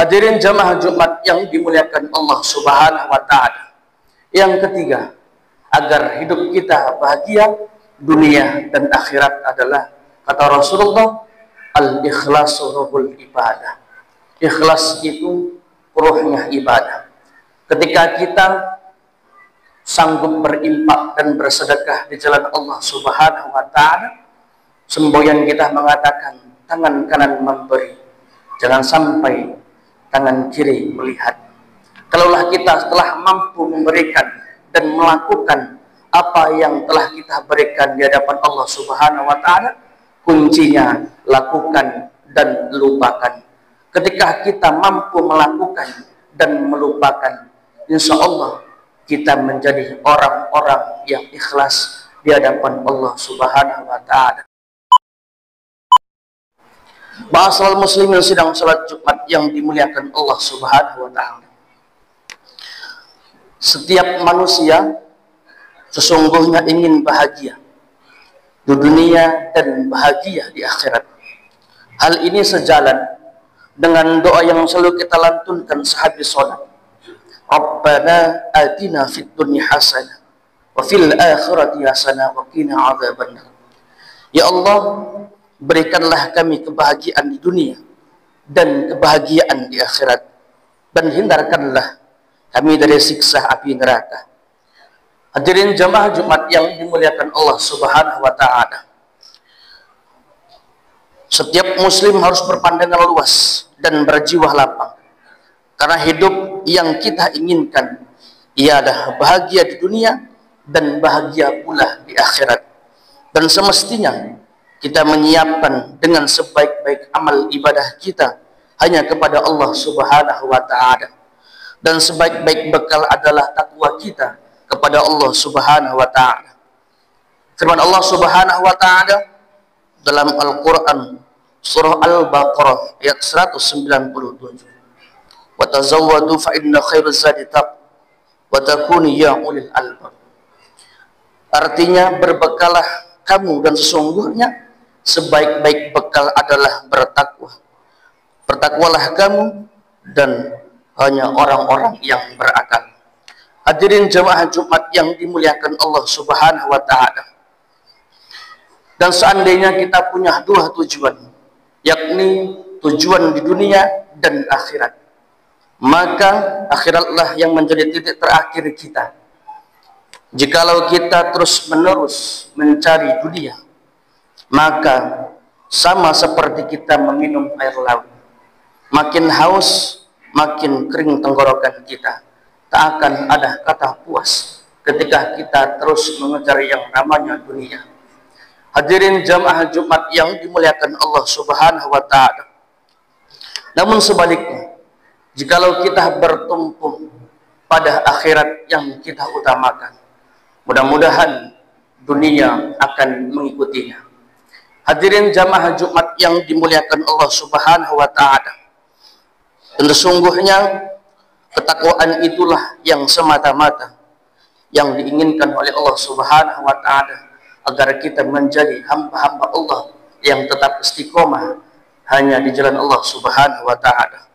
Hadirin jamaah Jumat yang dimuliakan Allah Subhanahu wa taala. Yang ketiga, agar hidup kita bahagia dunia dan akhirat adalah kata Rasulullah, al-ikhlasu ruhul ibadah. Ikhlas itu ruhnya ibadah. Ketika kita sanggup berimpak dan bersedekah di jalan Allah Subhanahu wa taala, semboyan kita mengatakan tangan kanan memberi, jangan sampai tangan kiri melihat. Kalaulah kita telah mampu memberikan dan melakukan apa yang telah kita berikan di hadapan Allah Subhanahu wa taala, kuncinya lakukan dan lupakan. Ketika kita mampu melakukan dan melupakan, insya Allah kita menjadi orang-orang yang ikhlas di hadapan Allah Subhanahu wa taala. Ma'asyiral muslimin sidang salat Jumat yang dimuliakan Allah Subhanahu wa taala. Setiap manusia sesungguhnya ingin bahagia di dunia dan bahagia di akhirat. Hal ini sejalan dengan doa yang selalu kita lantunkan sehabis salat. Rabbana atina fid dunya hasanah wa fil akhirati hasanah wa qina adzabannar. Ya Allah, berikanlah kami kebahagiaan di dunia dan kebahagiaan di akhirat, dan hindarkanlah kami dari siksa api neraka. Hadirin jamaah Jumat yang dimuliakan Allah Subhanahu wa taala. Setiap muslim harus berpandangan luas dan berjiwa lapang, karena hidup yang kita inginkan ialah bahagia di dunia dan bahagia pula di akhirat. Dan semestinya kita menyiapkan dengan sebaik-baik amal ibadah kita hanya kepada Allah Subhanahu wa taala. Dan sebaik-baik bekal adalah takwa kita kepada Allah Subhanahu wa taala. Firman Allah Subhanahu wa taala dalam Al-Qur'an surah Al-Baqarah ayat 197. Wa tazawwadu fa inna khairaz zadi taqwa wa takunu ya ulil albab. Artinya, berbekalah kamu dan sesungguhnya sebaik-baik bekal adalah bertakwa. Bertakwalah kamu dan hanya orang-orang yang berakal. Hadirin jamaah Jumat yang dimuliakan Allah Subhanahu wa taala. Dan seandainya kita punya dua tujuan, yakni tujuan di dunia dan akhirat, maka akhiratlah yang menjadi titik terakhir kita. Jikalau kita terus-menerus mencari dunia, maka sama seperti kita meminum air laut. Makin haus, makin kering tenggorokan kita. Tak akan ada kata puas ketika kita terus mengejar yang namanya dunia. Hadirin jamaah Jumat yang dimuliakan Allah Subhanahu wa taala. Namun sebaliknya, jikalau kita bertumpu pada akhirat yang kita utamakan, mudah-mudahan dunia akan mengikutinya. Hadirin jamaah Jumat yang dimuliakan Allah Subhanahu wa taala. Dan sesungguhnya ketakwaan itulah yang semata-mata yang diinginkan oleh Allah Subhanahu wa taala, agar kita menjadi hamba-hamba Allah yang tetap istiqomah hanya di jalan Allah Subhanahu wa taala.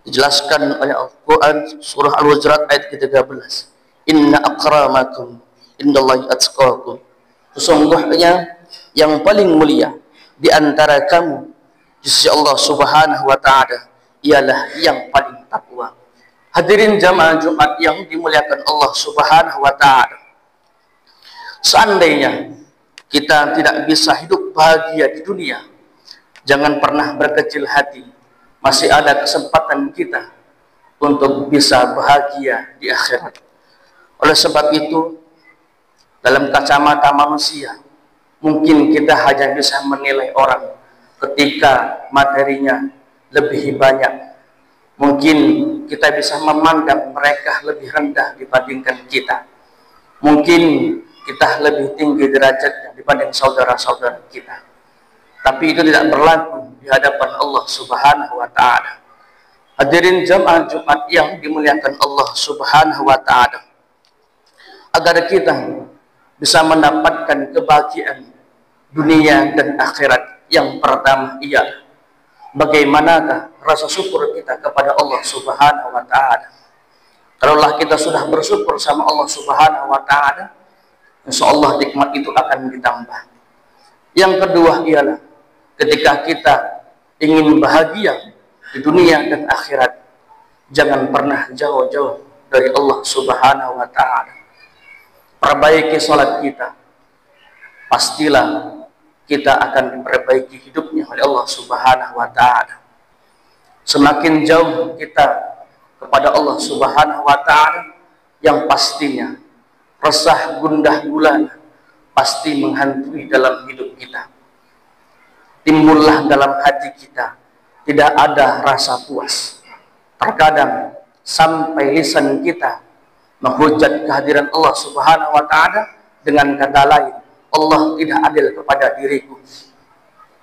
Dijelaskan oleh Al-Qur'an surah Al-Hujurat ayat ke-13. Inna akramakum indallahi atqakum. Sesungguhnya yang paling mulia di antara kamu di sisi Allah Subhanahu wa taala ialah yang paling takwa. Hadirin jamaah Jumat yang dimuliakan Allah Subhanahu wa taala. Seandainya kita tidak bisa hidup bahagia di dunia, jangan pernah berkecil hati. Masih ada kesempatan kita untuk bisa bahagia di akhirat. Oleh sebab itu, dalam kacamata manusia, mungkin kita hanya bisa menilai orang ketika materinya lebih banyak. Mungkin kita bisa memandang mereka lebih rendah dibandingkan kita. Mungkin kita lebih tinggi derajatnya dibanding saudara-saudara kita. Tapi itu tidak berlaku di hadapan Allah Subhanahu wa taala. Hadirin jamaah Jumat yang dimuliakan Allah Subhanahu wa taala. Agar kita bisa mendapatkan kebahagiaan dunia dan akhirat, yang pertama ialah bagaimanakah rasa syukur kita kepada Allah Subhanahu wa Ta'ala? Kalaulah kita sudah bersyukur sama Allah Subhanahu wa Ta'ala, insya Allah nikmat itu akan ditambah. Yang kedua ialah ketika kita ingin bahagia di dunia dan akhirat, jangan pernah jauh-jauh dari Allah Subhanahu wa Ta'ala. Perbaiki sholat kita, pastilah kita akan diperbaiki hidupnya oleh Allah Subhanahu wa Ta'ala. Semakin jauh kita kepada Allah Subhanahu wa Ta'ala, yang pastinya resah gundah gulana pasti menghantui dalam hidup kita. Timbullah dalam hati kita tidak ada rasa puas. Terkadang sampai lisan kita menghujat kehadiran Allah Subhanahu wa Ta'ala dengan kata lain, Allah tidak adil kepada diriku.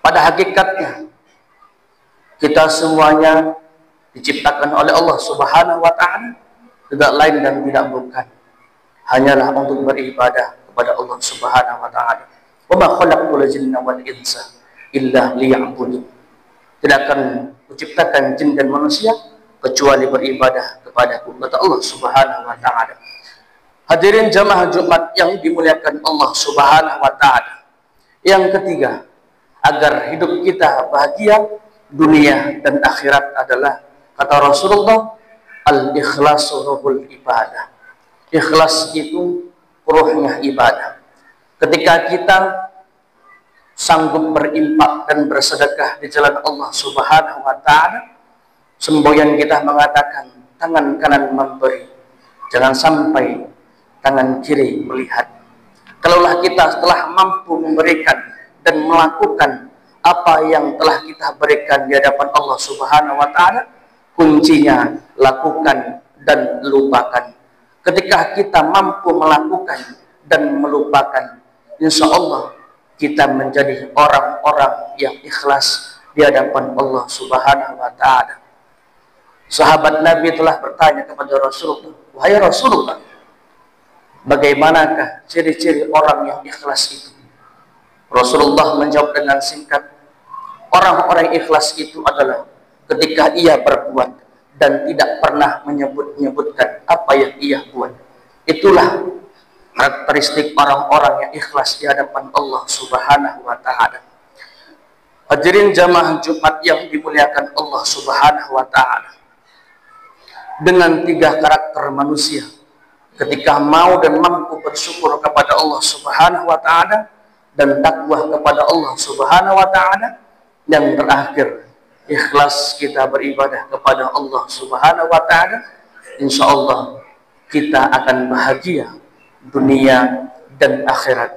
Pada hakikatnya kita semuanya diciptakan oleh Allah Subhanahu wa Ta'ala, tidak lain dan tidak bukan hanyalah untuk beribadah kepada Allah Subhanahu wa Ta'ala. Wa ma khalaqtul jinna wal insa illa liya'budun. Tidak akan menciptakan jin dan manusia kecuali beribadah kepadaku, kata Allah Subhanahu wa Ta'ala. Hadirin jamaah Jumat yang dimuliakan Allah Subhanahu wa Ta'ala. Yang ketiga, agar hidup kita bahagia dunia dan akhirat adalah, kata Rasulullah, al-ikhlasu ruhul ibadah. Ikhlas itu ruhnya ibadah. Ketika kita sanggup berimpak dan bersedekah di jalan Allah Subhanahu wa Ta'ala, semboyan kita mengatakan tangan kanan memberi, jangan sampai tangan kiri melihat. Kalaulah kita telah mampu memberikan dan melakukan apa yang telah kita berikan di hadapan Allah Subhanahu wa Ta'ala, kuncinya lakukan dan lupakan. Ketika kita mampu melakukan dan melupakan, insya Allah kita menjadi orang-orang yang ikhlas di hadapan Allah Subhanahu wa Ta'ala. Sahabat Nabi telah bertanya kepada Rasulullah, wahai Rasulullah, bagaimanakah ciri-ciri orang yang ikhlas itu? Rasulullah menjawab dengan singkat, orang-orang ikhlas itu adalah ketika ia berbuat dan tidak pernah menyebut-nyebutkan apa yang ia buat. Itulah karakteristik orang-orang yang ikhlas di hadapan Allah Subhanahu wa Ta'ala. Hadirin jamaah Jumat yang dimuliakan Allah Subhanahu wa Ta'ala. Dengan tiga karakter manusia, ketika mau dan mampu bersyukur kepada Allah Subhanahu wa Ta'ala dan takwa kepada Allah Subhanahu wa Ta'ala, yang terakhir ikhlas kita beribadah kepada Allah Subhanahu wa Ta'ala, insya Allah kita akan bahagia dunia dan akhirat.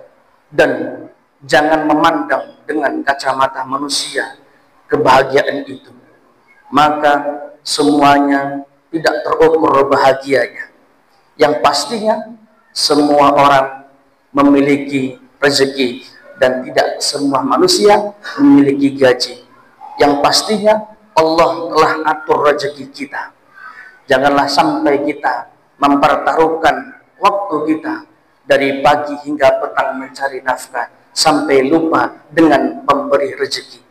Dan jangan memandang dengan kacamata manusia kebahagiaan itu, maka semuanya tidak terukur bahagianya. Yang pastinya semua orang memiliki rezeki dan tidak semua manusia memiliki gaji. Yang pastinya Allah telah atur rezeki kita. Janganlah sampai kita mempertaruhkan waktu kita dari pagi hingga petang mencari nafkah sampai lupa dengan pemberi rezeki.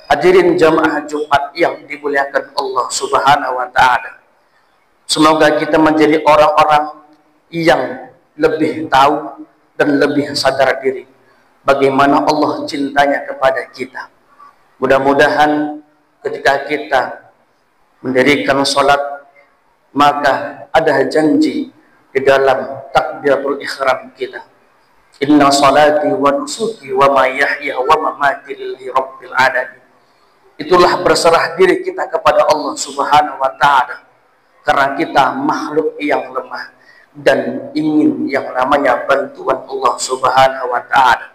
Hadirin jamaah Jumat yang dimuliakan Allah Subhanahu wa Ta'ala, semoga kita menjadi orang-orang yang lebih tahu dan lebih sadar diri bagaimana Allah cintanya kepada kita. Mudah-mudahan ketika kita mendirikan sholat, maka ada janji di dalam takbiratul ihram kita. Inna salati wa nusuki wa ma yahya wa mamati lillahi rabbil alamin. Itulah berserah diri kita kepada Allah Subhanahu wa Ta'ala, karena kita makhluk yang lemah dan ingin yang namanya bantuan Allah Subhanahu wa Ta'ala.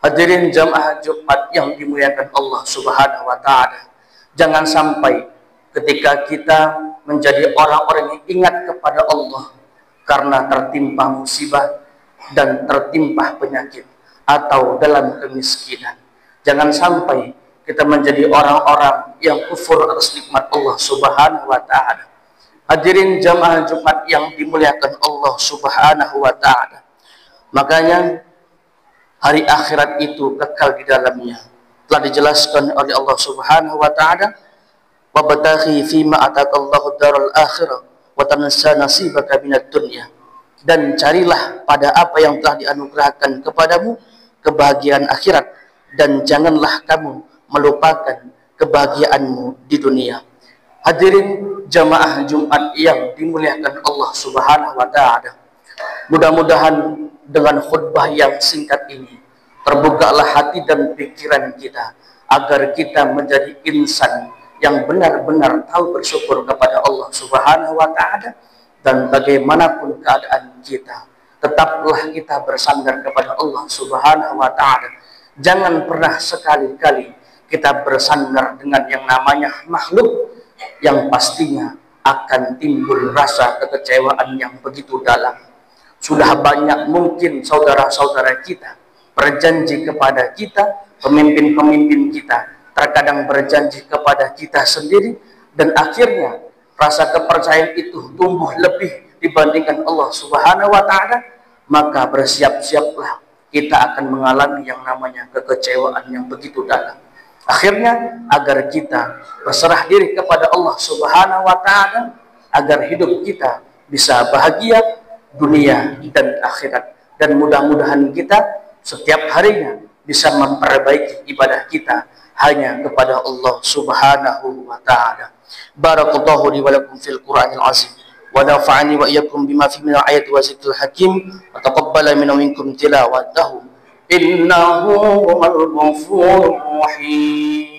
Hadirin jamaah Jumat yang dimuliakan Allah Subhanahu wa Ta'ala, jangan sampai ketika kita menjadi orang-orang yang ingat kepada Allah karena tertimpa musibah dan tertimpa penyakit atau dalam kemiskinan, jangan sampai kita menjadi orang-orang yang kufur atas nikmat Allah Subhanahu wa Ta'ala. Hadirin jamaah Jumat yang dimuliakan Allah Subhanahu wa Ta'ala, makanya hari akhirat itu kekal di dalamnya telah dijelaskan oleh Allah Subhanahu wa taala, "Wabtaghi fima ataqallahu daral akhirah wa tanassa nasibaka minad dunya." Dan carilah pada apa yang telah dianugerahkan kepadamu kebahagiaan akhirat, dan janganlah kamu melupakan kebahagiaanmu di dunia. Hadirin jamaah Jumat yang dimuliakan Allah Subhanahu wa taala. Mudah-mudahan dengan khutbah yang singkat ini terbukalah hati dan pikiran kita agar kita menjadi insan yang benar-benar tahu bersyukur kepada Allah Subhanahu wa taala, dan bagaimanapun keadaan kita tetaplah kita bersandar kepada Allah Subhanahu wa taala. Jangan pernah sekali-kali kita bersandar dengan yang namanya makhluk, yang pastinya akan timbul rasa kekecewaan yang begitu dalam. Sudah banyak mungkin saudara-saudara kita berjanji kepada kita, pemimpin-pemimpin kita terkadang berjanji kepada kita sendiri, dan akhirnya rasa kepercayaan itu tumbuh lebih dibandingkan Allah Subhanahu wa taala, maka bersiap-siaplah kita akan mengalami yang namanya kekecewaan yang begitu dalam. Akhirnya agar kita berserah diri kepada Allah Subhanahu wa taala, agar hidup kita bisa bahagia dunia dan akhirat, dan mudah-mudahan kita setiap harinya bisa memperbaiki ibadah kita hanya kepada Allah Subhanahu wa taala. Barakallahu li wa lakum fil Qur'anil azim, wa nafa'ani wa iyyakum bima fi min ayati wa zikril hakim, wa taqabbala minna minkum tilawatahu innahu huwal ghafurur rahim.